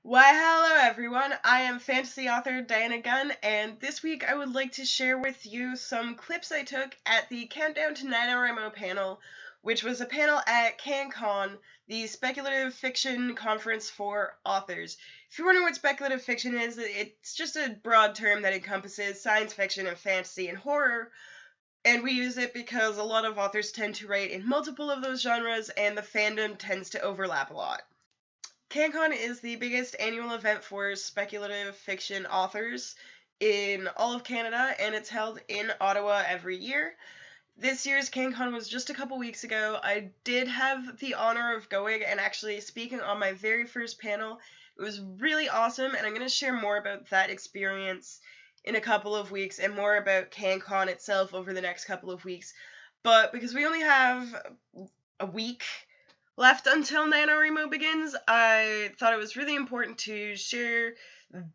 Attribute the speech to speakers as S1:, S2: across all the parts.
S1: Why, hello everyone, I am fantasy author Dianna Gunn, and this week I would like to share with you some clips I took at the Countdown to Nanowrimo panel, which was a panel at CanCon, the speculative fiction conference for authors. If you're wondering what speculative fiction is, it's just a broad term that encompasses science fiction and fantasy and horror, and we use it because a lot of authors tend to write in multiple of those genres, and the fandom tends to overlap a lot. CanCon is the biggest annual event for speculative fiction authors in all of Canada, and it's held in Ottawa every year. This year's CanCon was just a couple weeks ago. I did have the honor of going and actually speaking on my very first panel. It was really awesome, and I'm going to share more about that experience in a couple of weeks and more about CanCon itself over the next couple of weeks. But because we only have a week left until Nanowrimo begins, I thought it was really important to share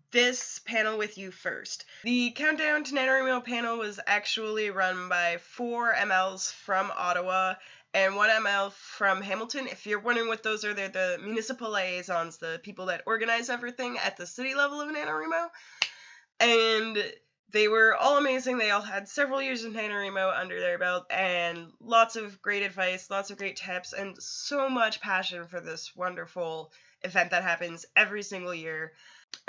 S1: this panel with you first. The Countdown to Nanowrimo panel was actually run by 4 MLs from Ottawa and 1 ML from Hamilton. If you're wondering what those are, they're the municipal liaisons, the people that organize everything at the city level of Nanowrimo. And they were all amazing. They all had several years of Nanowrimo under their belt, and lots of great advice, lots of great tips, and so much passion for this wonderful event that happens every single year.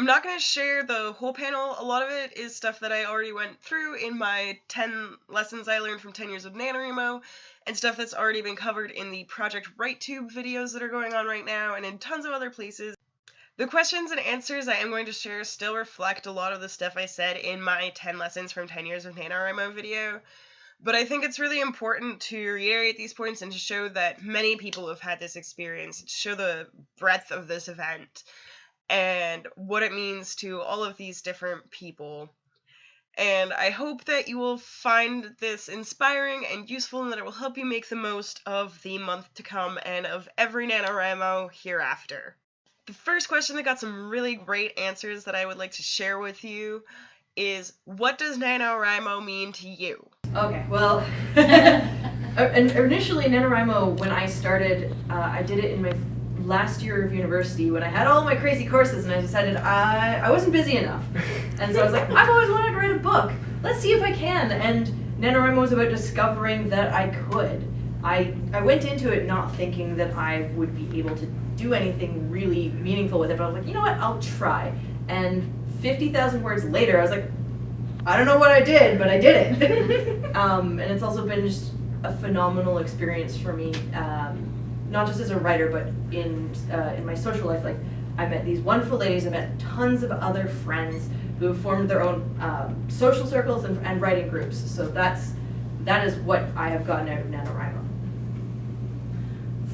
S1: I'm not going to share the whole panel. A lot of it is stuff that I already went through in my 10 lessons I learned from 10 years of Nanowrimo, and stuff that's already been covered in the PROJECTWRITETUBE videos that are going on right now, and in tons of other places. The questions and answers I am going to share still reflect a lot of the stuff I said in my 10 lessons from 10 years of Nanowrimo video, but I think it's really important to reiterate these points and to show that many people have had this experience, to show the breadth of this event and what it means to all of these different people. And I hope that you will find this inspiring and useful and that it will help you make the most of the month to come and of every Nanowrimo hereafter. The first question that got some really great answers that I would like to share with you is, what does Nanowrimo mean to you?
S2: Okay, well, initially Nanowrimo, when I started, I did it in my last year of university when I had all my crazy courses, and I decided I wasn't busy enough. And so I was like, I've always wanted to write a book. Let's see if I can. And Nanowrimo was about discovering that I could. I went into it not thinking that I would be able to do anything really meaningful with it, but I was like, you know what, I'll try. And 50,000 words later, I was like, I don't know what I did, but I did it. And it's also been just a phenomenal experience for me, not just as a writer, but in my social life. Like, I met these wonderful ladies, I met tons of other friends who have formed their own social circles and writing groups. So that is what I have gotten out of NaNoWriMo.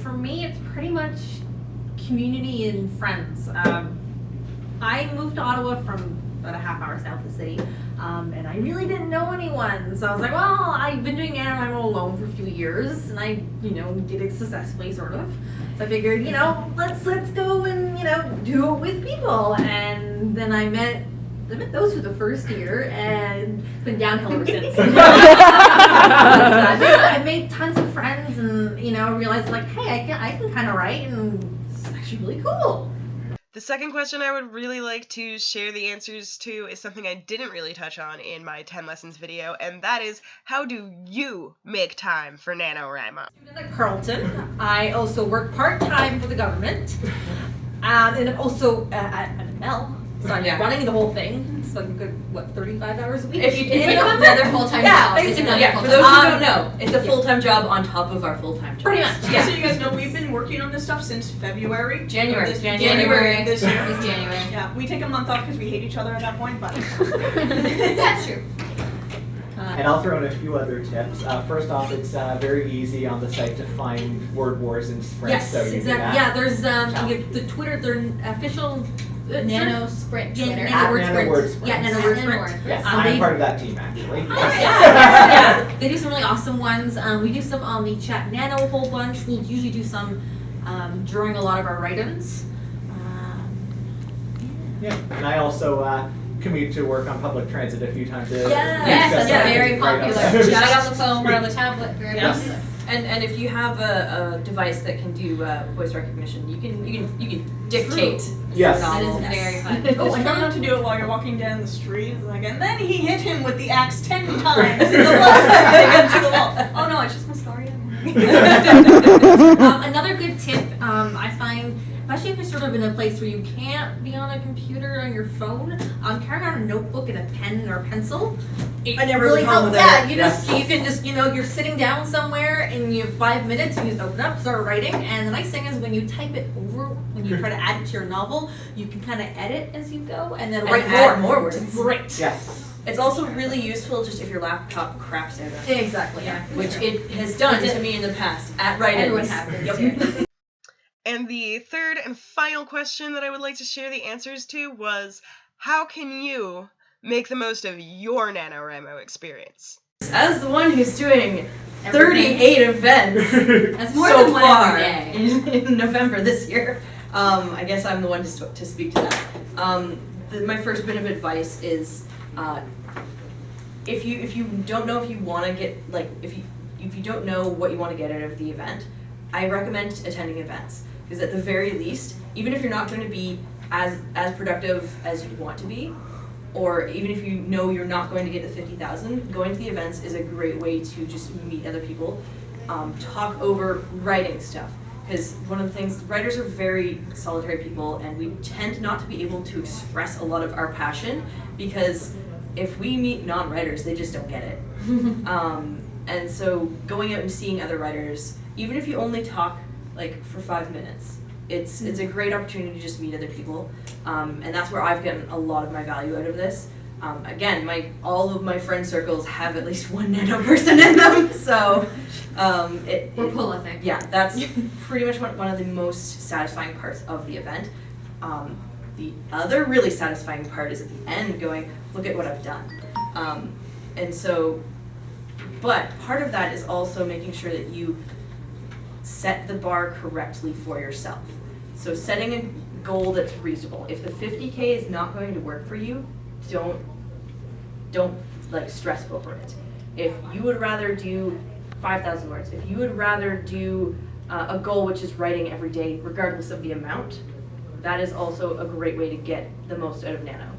S3: For me, it's pretty much community and friends. I moved to Ottawa from about a half hour south of the city, and I really didn't know anyone. So I was like, well, I've been doing NaNoWriMo alone for a few years, and I, did it successfully, sort of. So I figured, let's go and, do it with people. And then I met those for the first year, and it's been downhill ever since. I made tons of friends, and realized like, hey, I can kind of write, and it's actually really cool.
S1: The second question I would really like to share the answers to is something I didn't really touch on in my 10 lessons video, and that is, how do you make time for NaNoWriMo?
S3: At Carleton, I also work part-time for the government, and also at ML. So I'm running the whole thing. It's like a good, 35 hours a week?
S4: It's like another full-time job.
S3: Basically,
S4: for those who don't know, it's a full-time job on top of our full-time job.
S3: Pretty much, yeah.
S5: So you guys know we've been working on this stuff since February.
S4: January
S5: this
S4: this
S5: year.
S4: January.
S5: Yeah, we take a month off because we hate each other at that point, but
S4: That's true.
S6: And I'll throw in a few other tips. First off, it's very easy on the site to find word wars and sprints.
S3: Yes,
S6: so you
S3: exactly.
S6: can
S3: Yeah, there's the Twitter, their official
S4: Nano Sprint Twitter.
S6: Nanoword Sprint.
S3: Yeah, Nanoword Sprint.
S6: Yes, I'm part of that team actually.
S3: Yeah. They do some really awesome ones. We do some on the Chat Nano a whole bunch. We'll usually do some during a lot of our write-ins.
S6: Yeah, and I also commute to work on public transit a few times a day.
S4: Yes, that's very popular. Chat on the phone or on the tablet. Very popular.
S2: And if you have a device that can do voice recognition, you can dictate.
S6: Yes.
S3: That
S2: Novel.
S3: is very fun.
S5: Oh, and try not to do it while you're walking down the street. Like, and then he hit him with the axe 10 times in the blood against the wall. Oh no, it's just my story.
S3: Another good tip I find, especially if you're sort of in a place where you can't be on a computer or on your phone, carry around a notebook and a pen or a pencil.
S2: I never
S3: really
S2: was home
S3: helps.
S2: without
S3: Yeah, you can just, you're sitting down somewhere and you have 5 minutes, you just open up, start writing, and the nice thing is when you type it over, when you try to add it to your novel, you can kind of edit as you go and then write
S2: more words.
S3: It's great.
S6: Yes.
S2: It's also really useful just if your laptop craps out on you,
S3: Exactly, yeah.
S2: which it has done to me in the past at write-ins.
S3: Everyone happens.
S2: Yep.
S1: And the third and final question that I would like to share the answers to was, how can you make the most of your NaNoWriMo experience?
S2: As the one who's doing 38 events
S3: That's more
S2: so
S3: than one
S2: far
S3: every day.
S2: in November this year, I guess I'm the one to speak to that. My first bit of advice is, if you don't know if you want to get, like, if you don't know what you want to get out of the event, I recommend attending events, because at the very least, even if you're not going to be as productive as you want to be, or even if you know you're not going to get the 50,000, going to the events is a great way to just meet other people, talk over writing stuff. Because one of the things, writers are very solitary people, and we tend not to be able to express a lot of our passion, because if we meet non-writers, they just don't get it. And so going out and seeing other writers, even if you only talk like for 5 minutes, it's a great opportunity to just meet other people, and that's where I've gotten a lot of my value out of this. Again, all of my friend circles have at least one nano person in them, so
S3: We're prolific.
S2: yeah, that's pretty much one of the most satisfying parts of the event. The other really satisfying part is at the end going, look at what I've done. And so, but part of that is also making sure that you set the bar correctly for yourself. So setting a goal that's reasonable. If the 50K is not going to work for you, don't like stress over it. If you would rather do 5,000 words, if you would rather do a goal which is writing every day regardless of the amount, that is also a great way to get the most out of Nano.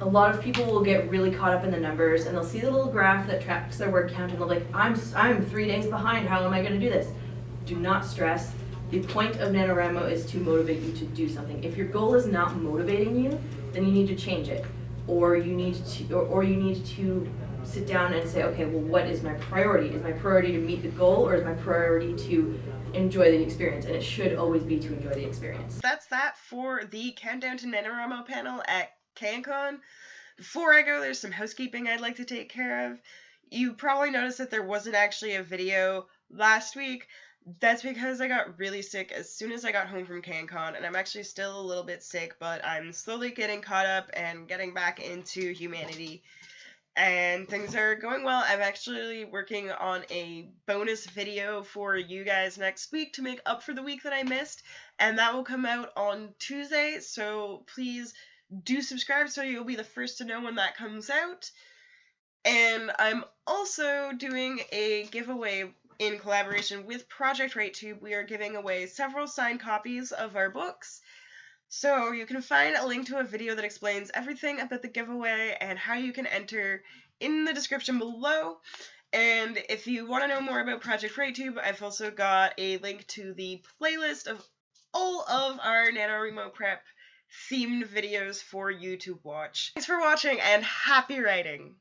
S2: A lot of people will get really caught up in the numbers, and they'll see the little graph that tracks their word count, and they're like, I'm 3 days behind, how am I going to do this? Do not stress. The point of NaNoWriMo is to motivate you to do something. If your goal is not motivating you, then you need to change it, or you need to sit down and say, okay, well, what is my priority? Is my priority to meet the goal, or is my priority to enjoy the experience? And it should always be to enjoy the experience.
S1: That's that for the Countdown to NaNoWriMo panel at CanCon. Before I go, there's some housekeeping I'd like to take care of. You probably noticed that there wasn't actually a video last week. That's because I got really sick as soon as I got home from CanCon, and I'm actually still a little bit sick, but I'm slowly getting caught up and getting back into humanity. And things are going well. I'm actually working on a bonus video for you guys next week to make up for the week that I missed, and that will come out on Tuesday, so please do subscribe so you'll be the first to know when that comes out. And I'm also doing a giveaway in collaboration with PROJECTWRITETUBE. We are giving away several signed copies of our books. So you can find a link to a video that explains everything about the giveaway and how you can enter in the description below. And if you want to know more about PROJECTWRITETUBE, I've also got a link to the playlist of all of our NaNoWriMo prep themed videos for you to watch. Thanks for watching, and happy writing!